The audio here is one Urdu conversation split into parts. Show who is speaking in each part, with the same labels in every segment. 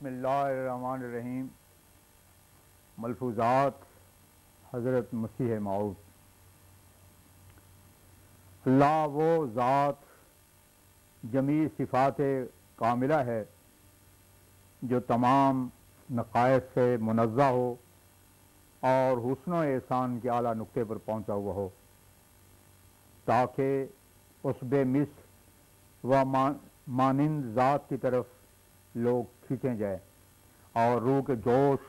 Speaker 1: بسم اللہ الرحمن الرحیم۔ ملفوظات حضرت مسیح موعود۔ اللہ وہ ذات جمیع صفات کاملہ ہے جو تمام نقائص سے منزہ ہو اور حسن و احسان کے اعلیٰ نقطے پر پہنچا ہوا ہو، تاکہ اس بے مثل و مانند ذات کی طرف لوگ کھینچے جائیں اور روح کے جوش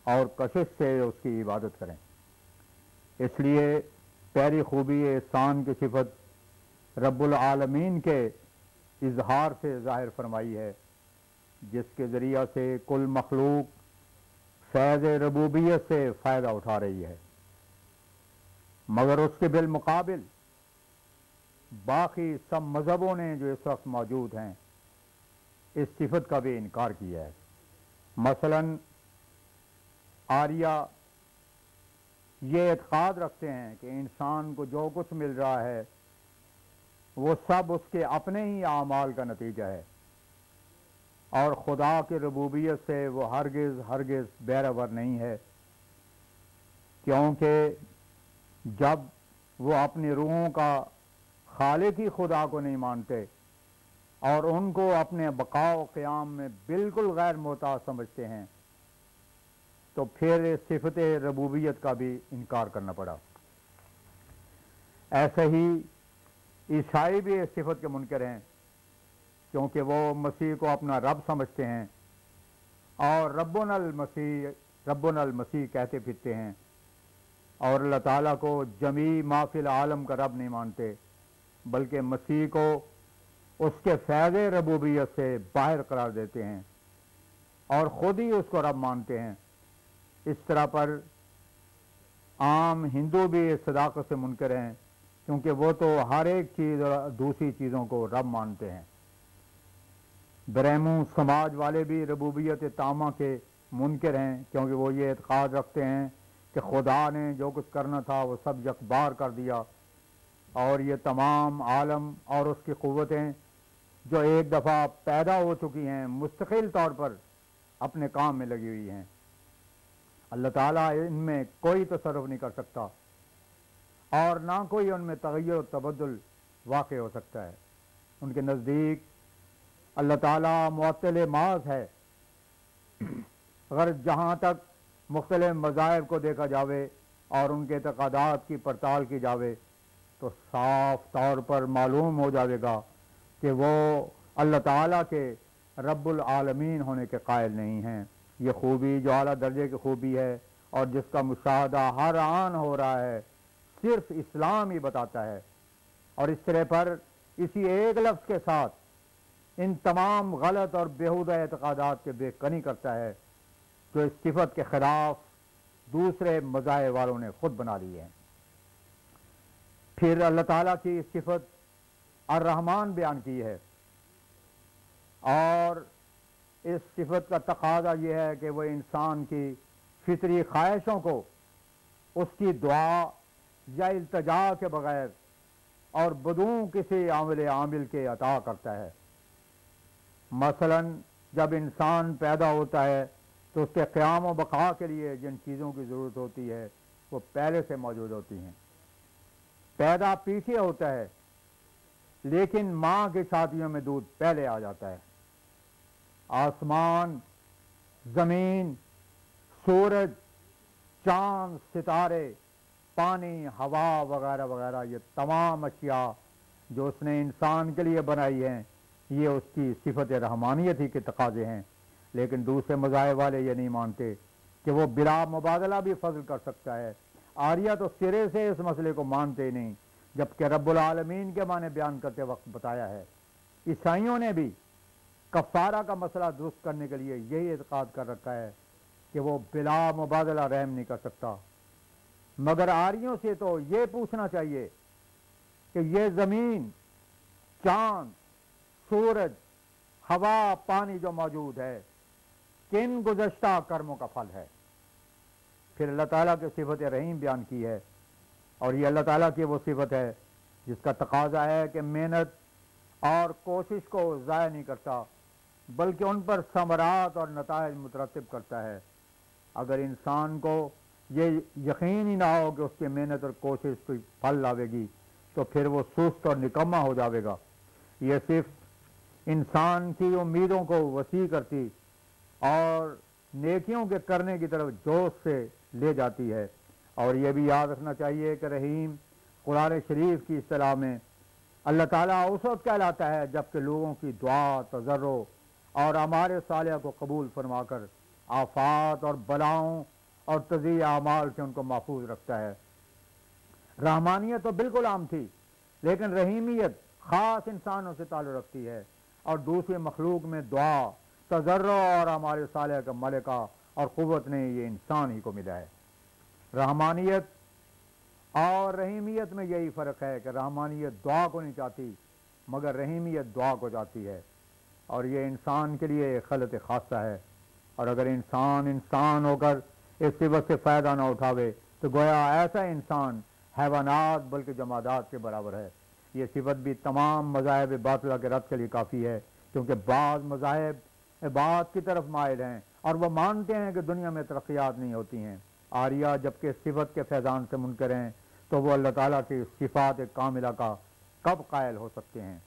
Speaker 1: اور کشش سے اس کی عبادت کریں۔ اس لیے پہلی خوبی احسان کی صفت رب العالمین کے اظہار سے ظاہر فرمائی ہے، جس کے ذریعہ سے کل مخلوق فیض ربوبیت سے فائدہ اٹھا رہی ہے، مگر اس کے بالمقابل باقی سب مذہبوں نے جو اس وقت موجود ہیں اس صفت کا بھی انکار کیا ہے۔ مثلا آریہ یہ اعتقاد رکھتے ہیں کہ انسان کو جو کچھ مل رہا ہے وہ سب اس کے اپنے ہی اعمال کا نتیجہ ہے، اور خدا کی ربوبیت سے وہ ہرگز بہرور نہیں ہے، کیونکہ جب وہ اپنی روحوں کا خالق ہی خدا کو نہیں مانتے اور ان کو اپنے بقا و قیام میں بالکل غیر محتاج سمجھتے ہیں تو پھر اس صفت ربوبیت کا بھی انکار کرنا پڑا۔ ایسے ہی عیسائی بھی اس صفت کے منکر ہیں، کیونکہ وہ مسیح کو اپنا رب سمجھتے ہیں اور ربنا المسیح کہتے پھرتے ہیں، اور اللہ تعالیٰ کو جمیع ما فی العالم کا رب نہیں مانتے، بلکہ مسیح کو اس کے فیض ربوبیت سے باہر قرار دیتے ہیں اور خود ہی اس کو رب مانتے ہیں۔ اس طرح پر عام ہندو بھی اس صداقت سے منکر ہیں، کیونکہ وہ تو ہر ایک چیز اور دوسری چیزوں کو رب مانتے ہیں۔ برہمو سماج والے بھی ربوبیت تامہ کے منکر ہیں، کیونکہ وہ یہ اعتقاد رکھتے ہیں کہ خدا نے جو کچھ کرنا تھا وہ سب یکبار کر دیا، اور یہ تمام عالم اور اس کی قوتیں جو ایک دفعہ پیدا ہو چکی ہیں مستقل طور پر اپنے کام میں لگی ہوئی ہیں۔ اللہ تعالیٰ ان میں کوئی تصرف نہیں کر سکتا اور نہ کوئی ان میں تغیر و تبدل واقع ہو سکتا ہے۔ ان کے نزدیک اللہ تعالیٰ معطل محض ہے۔ اگر جہاں تک مختلف مذاہب کو دیکھا جاوے اور ان کے اعتقادات کی پڑتال کی جاوے تو صاف طور پر معلوم ہو جائے گا کہ وہ اللہ تعالیٰ کے رب العالمین ہونے کے قائل نہیں ہیں۔ یہ خوبی جو اعلیٰ درجے کی خوبی ہے اور جس کا مشاہدہ ہر آن ہو رہا ہے صرف اسلام ہی بتاتا ہے، اور اس طرح پر اسی ایک لفظ کے ساتھ ان تمام غلط اور بیہودہ اعتقادات کے بے کنی کرتا ہے جو اس صفت کے خلاف دوسرے مذاہب والوں نے خود بنا لی ہے۔ پھر اللہ تعالیٰ کی صفت الرحمن بیان کی ہے، اور اس صفت کا تقاضا یہ ہے کہ وہ انسان کی فطری خواہشوں کو اس کی دعا یا التجا کے بغیر اور بدون کسی عامل کے عطا کرتا ہے۔ مثلا جب انسان پیدا ہوتا ہے تو اس کے قیام و بقا کے لیے جن چیزوں کی ضرورت ہوتی ہے وہ پہلے سے موجود ہوتی ہیں۔ پیدا پیچھے ہوتا ہے لیکن ماں کی چھاتیوں میں دودھ پہلے آ جاتا ہے۔ آسمان، زمین، سورج، چاند، ستارے، پانی، ہوا وغیرہ وغیرہ، یہ تمام اشیاء جو اس نے انسان کے لیے بنائی ہیں یہ اس کی صفت رحمانیت ہی کے تقاضے ہیں، لیکن دوسرے مذاہب والے یہ نہیں مانتے کہ وہ بلا مبادلہ بھی فضل کر سکتا ہے۔ آریہ تو سرے سے اس مسئلے کو مانتے ہی نہیں، جبکہ رب العالمین کے معنی بیان کرتے وقت بتایا ہے۔ عیسائیوں نے بھی کفارہ کا مسئلہ درست کرنے کے لیے یہی اعتقاد کر رکھا ہے کہ وہ بلا مبادلہ رحم نہیں کر سکتا، مگر آریوں سے تو یہ پوچھنا چاہیے کہ یہ زمین، چاند، سورج، ہوا، پانی جو موجود ہے کن گزشتہ کرموں کا پھل ہے؟ پھر اللہ تعالیٰ کی صفت رحیم بیان کی ہے، اور یہ اللہ تعالیٰ کی وہ صفت ہے جس کا تقاضا ہے کہ محنت اور کوشش کو ضائع نہیں کرتا، بلکہ ان پر ثمرات اور نتائج مترتب کرتا ہے۔ اگر انسان کو یہ یقین ہی نہ ہو کہ اس کی محنت اور کوشش کوئی پھل لاوے گی تو پھر وہ سست اور نکما ہو جاوے گا۔ یہ صرف انسان کی امیدوں کو وسیع کرتی اور نیکیوں کے کرنے کی طرف جوش سے لے جاتی ہے۔ اور یہ بھی یاد رکھنا چاہیے کہ رحیم قرآن شریف کی اصطلاح میں اللہ تعالیٰ اس وقت کہلاتا ہے جبکہ لوگوں کی دعا، تضرع اور اعمال صالحہ کو قبول فرما کر آفات اور بلاؤں اور تضیع اعمال سے ان کو محفوظ رکھتا ہے۔ رحمانیت تو بالکل عام تھی، لیکن رحیمیت خاص انسانوں سے تعلق رکھتی ہے، اور دوسری مخلوق میں دعا، تضرع اور اعمال صالحہ کا ملکہ اور قوت نے یہ انسان ہی کو ملا ہے۔ رحمانیت اور رحیمیت میں یہی فرق ہے کہ رحمانیت دعا کو نہیں چاہتی مگر رحیمیت دعا کو چاہتی ہے، اور یہ انسان کے لیے ایک خلط خاصہ ہے۔ اور اگر انسان ہو کر اس صفت سے فائدہ نہ اٹھاوے تو گویا ایسا انسان حیوانات بلکہ جمادات کے برابر ہے۔ یہ صفت بھی تمام مذاہب باطلہ کے رد کے لیے کافی ہے، کیونکہ بعض مذاہب عبادت کی طرف مائل ہیں اور وہ مانتے ہیں کہ دنیا میں ترقیات نہیں ہوتی ہیں۔ آریہ جبکہ صفت کے فیضان سے منکر ہیں تو وہ اللہ تعالیٰ کی صفات کاملہ کا کب قائل ہو سکتے ہیں؟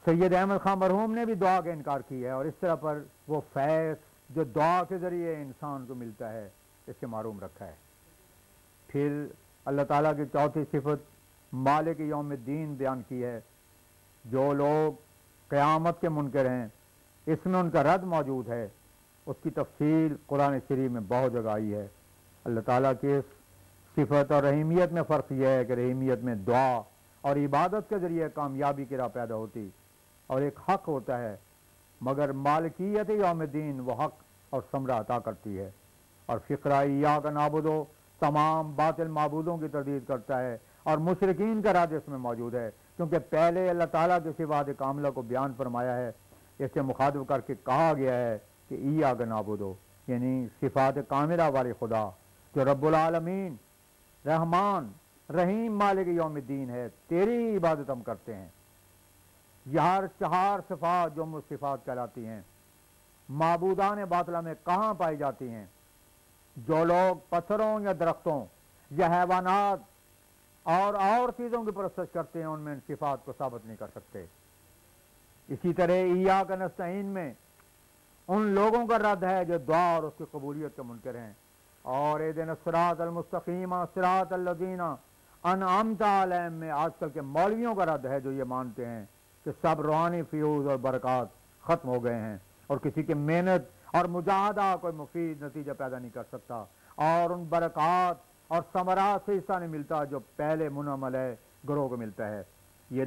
Speaker 1: سید احمد خان مرحوم نے بھی دعا کا انکار کیا ہے، اور اس طرح پر وہ فیض جو دعا کے ذریعے انسان کو ملتا ہے اس سے معروم رکھا ہے۔ پھر اللہ تعالیٰ کی چوتھی صفت مالک یوم الدین بیان کی ہے۔ جو لوگ قیامت کے منکر ہیں اس میں ان کا رد موجود ہے، اس کی تفصیل قرآن شریف میں بہت جگہ آئی ہے۔ اللہ تعالیٰ کی اس صفت اور رحیمیت میں فرق یہ ہے کہ رحیمیت میں دعا اور عبادت کے ذریعے کامیابی کی راہ پیدا ہوتی اور ایک حق ہوتا ہے، مگر مالکیت یوم الدین وہ حق اور ثمرہ عطا کرتی ہے۔ اور فقرہ ایاک نعبد تمام باطل معبودوں کی تردید کرتا ہے، اور مشرکین کا رد اس میں موجود ہے، کیونکہ پہلے اللہ تعالیٰ کے صفات کاملہ کو بیان فرمایا ہے، اس سے مخاطب کر کے کہا گیا ہے کہ ایاک نعبد، یعنی صفات کاملہ والے خدا جو رب العالمین، رحمان، رحیم، مالک یوم الدین ہے، تیری عبادت ہم کرتے ہیں۔ یہ چار صفات جو صفات کہلاتی ہیں معبودان باطلہ میں کہاں پائی جاتی ہیں؟ جو لوگ پتھروں یا درختوں یا حیوانات اور چیزوں کی پرستش کرتے ہیں ان میں ان صفات کو ثابت نہیں کر سکتے۔ اسی طرح ایاک نستعین میں ان لوگوں کا رد ہے جو دعا اور اس کی قبولیت کے منکر ہیں، اور اہدنا الصراط المستقیم صراط الذین انعمت علیہم میں آج کل کے مولویوں کا رد ہے جو یہ مانتے ہیں کہ سب روحانی فیوز اور برکات ختم ہو گئے ہیں اور کسی کی محنت اور مجاہدہ کوئی مفید نتیجہ پیدا نہیں کر سکتا، اور ان برکات اور ثمرات سے حصہ نہیں ملتا جو پہلے منعم علیہ گروہ کو ملتا ہے۔ یہ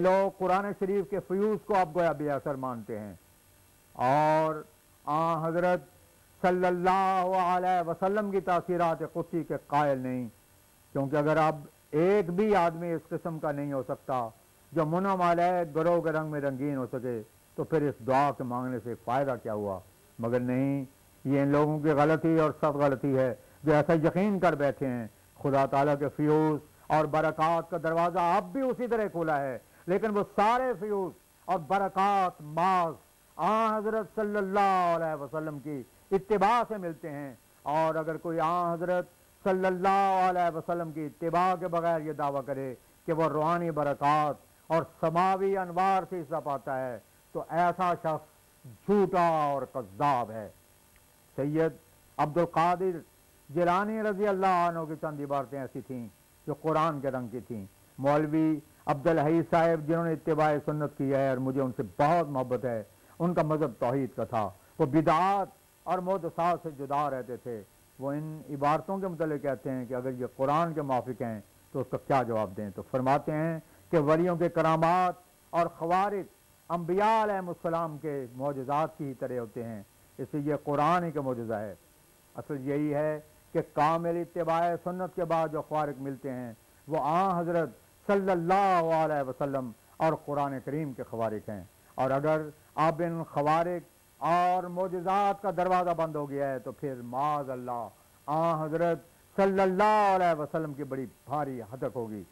Speaker 1: لوگ قرآن شریف کے فیوز کو اب گویا بے اثر مانتے ہیں، اور حضرت صلی اللہ علیہ وسلم کی تاثیرات قدسی کے قائل نہیں، کیونکہ اگر اب ایک بھی آدمی اس قسم کا نہیں ہو سکتا جو منعم علیہ گروہ کے رنگ میں رنگین ہو سکے تو پھر اس دعا کے مانگنے سے فائدہ کیا ہوا؟ مگر نہیں، یہ ان لوگوں کی غلطی اور سب غلطی ہے جو ایسا یقین کر بیٹھے ہیں۔ خدا تعالیٰ کے فیوز اور برکات کا دروازہ اب بھی اسی طرح کھلا ہے، لیکن وہ سارے فیوز اور برکات محض حضرت صلی اللہ علیہ وسلم کی اتباع سے ملتے ہیں، اور اگر کوئی حضرت صلی اللہ علیہ وسلم کی اتباع کے بغیر یہ دعویٰ کرے کہ وہ روحانی برکات اور سماوی انوار سے حصہ پاتا ہے تو ایسا شخص جھوٹا اور کذاب ہے۔ سید عبد القادر جیلانی رضی اللہ عنہ کی چند عبارتیں ایسی تھیں جو قرآن کے رنگ کی تھیں۔ مولوی عبدالحی صاحب جنہوں نے اتباع سنت کی ہے اور مجھے ان سے بہت محبت ہے، ان کا مذہب توحید کا تھا، وہ بدعات اور محدثات سے جدا رہتے تھے۔ وہ ان عبارتوں کے متعلق کہتے ہیں کہ اگر یہ قرآن کے موافق ہیں تو اس کا کیا جواب دیں؟ تو فرماتے ہیں کہ ولیوں کے کرامات اور خوارق انبیاء علیہ السلام کے معجزات کی ہی طرح ہوتے ہیں، اس لیے یہ قرآن ہی کا معجزہ ہے۔ اصل یہی ہے کہ کامل اتباع سنت کے بعد جو خوارق ملتے ہیں وہ حضرت صلی اللہ علیہ وسلم اور قرآن کریم کے خوارق ہیں، اور اگر اب ان خوارق اور معجزات کا دروازہ بند ہو گیا ہے تو پھر معاذ اللہ حضرت صلی اللہ علیہ وسلم کی بڑی بھاری ہتک ہوگی۔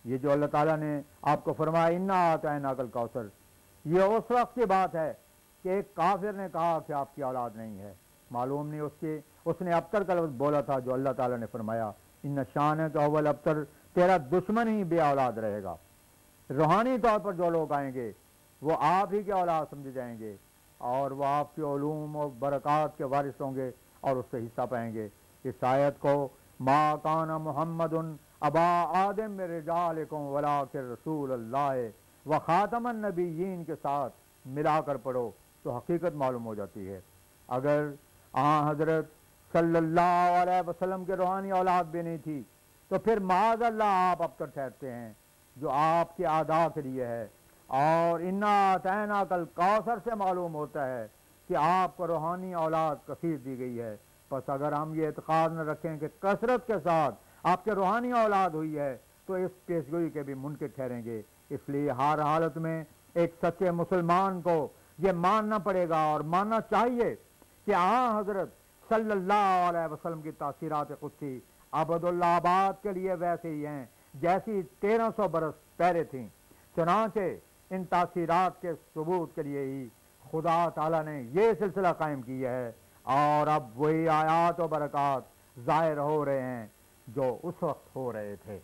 Speaker 1: یہ جو اللہ تعالیٰ نے آپ کو فرمایا انا اعطیناک الکوثر، یہ اس وقت کی بات ہے کہ ایک کافر نے کہا کہ آپ کی اولاد نہیں ہے، معلوم نہیں اس نے ابتر کا لفظ بولا تھا جو اللہ تعالیٰ نے فرمایا ان شان ہے کہ اول ابتر، تیرا دشمن ہی بے اولاد رہے گا۔ روحانی طور پر جو لوگ آئیں گے وہ آپ ہی کے اولاد سمجھے جائیں گے اور وہ آپ کے علوم و برکات کے وارث ہوں گے اور اس سے حصہ پائیں گے۔ اس آیت کو ما کان محمد ابا آدم من رجالکم ولکن رسول اللہ و خاتم النبیین کے ساتھ ملا کر پڑھو تو حقیقت معلوم ہو جاتی ہے۔ اگر حضرت صلی اللہ علیہ وسلم کے روحانی اولاد بھی نہیں تھی تو پھر معاذ اللہ آپ ابتر ٹھہرتے ہیں جو آپ کے اعداء کے لیے ہے، اور انا اعطیناک الکوثر سے معلوم ہوتا ہے کہ آپ کو روحانی اولاد کثیر دی گئی ہے۔ بس اگر ہم یہ اعتقاد نہ رکھیں کہ کثرت کے ساتھ آپ کے روحانی اولاد ہوئی ہے تو اس پیشگوئی کے بھی منکر ٹھہریں گے۔ اس لیے ہر حالت میں ایک سچے مسلمان کو یہ ماننا پڑے گا اور ماننا چاہیے کہ حضرت صلی اللہ علیہ وسلم کی تاثیرات قدسی عبداللہ آباد کے لیے ویسے ہی ہیں جیسی 1300 برس پہلے تھیں۔ چنانچہ ان تاثیرات کے ثبوت کے لیے ہی خدا تعالیٰ نے یہ سلسلہ قائم کیا ہے، اور اب وہی آیات و برکات ظاہر ہو رہے ہیں جو اس وقت ہو رہے تھے۔